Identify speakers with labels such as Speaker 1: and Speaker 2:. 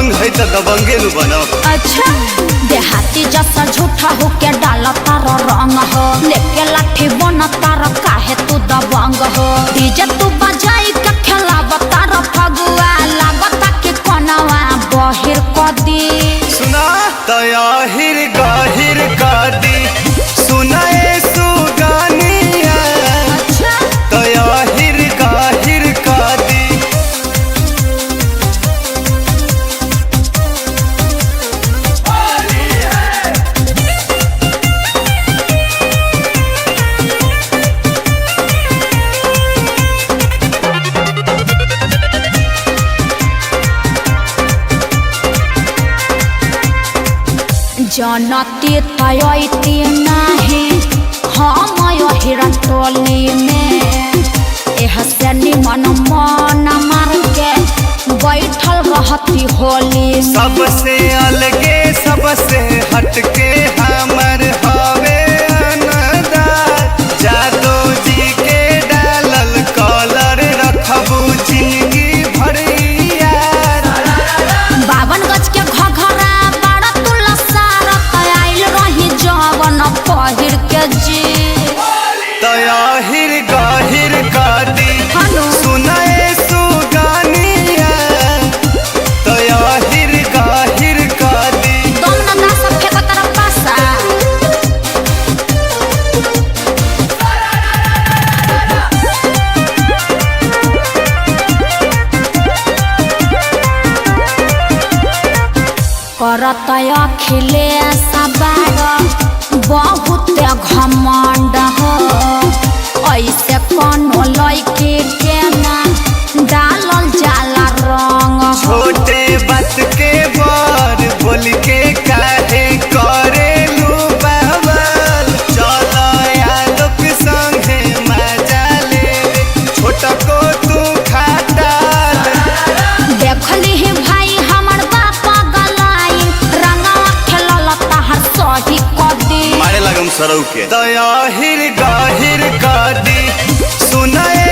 Speaker 1: दबंग है तो दबंगे नु बनो।
Speaker 2: अच्छा देहाती जैसा झूठा हो के डाला तारा रंग हो, लेके लाठी बना तारा काहे तू दबंग हो। डीजे तू बजाई के खेलावा तारा फगुआ, लागता कि कोनवा बहिर क दी।
Speaker 1: सुना तयाहिर गाहिर का दी, सुनाए सुगानिया।
Speaker 2: अच्छा
Speaker 1: तयाहिर गाहिर का दी।
Speaker 2: जनती तयती नहीं हम हिरन टोली में, एह से निमन मन मार के बैठल रहती होली।
Speaker 1: सबसे अलगे सबसे हटके हमर हवे अनदार, जादो जी के डालल कॉलर रखबू जिंदगी भर यार।
Speaker 2: 52 गज के घघरा बड़ा तुला सारा आइल रही जवन पहिर के जी।
Speaker 1: तयाहिर गाहिर का दी,
Speaker 2: हेलो
Speaker 1: सुनाए सुगानिया। तयाहिर गाहिर का दी।
Speaker 2: तुम न ना सब के तरफ पासा। करत अखिले सबार बहुत घमंड हो, ऐसे कोनो लइके के ना डालल जाला रंग हो।
Speaker 1: छोटे बात के बर बोल के काहे करेलू बहबल, चलो यादव के संगे मजा ले, छोटा को तू खाटाल।
Speaker 2: देखली ही भाई हमर बापा गलाई, रंगवा खेलल तहर सही कदी।
Speaker 1: मारे लगम सरौ के। तयाहिर गाहिर का दी, सुनाए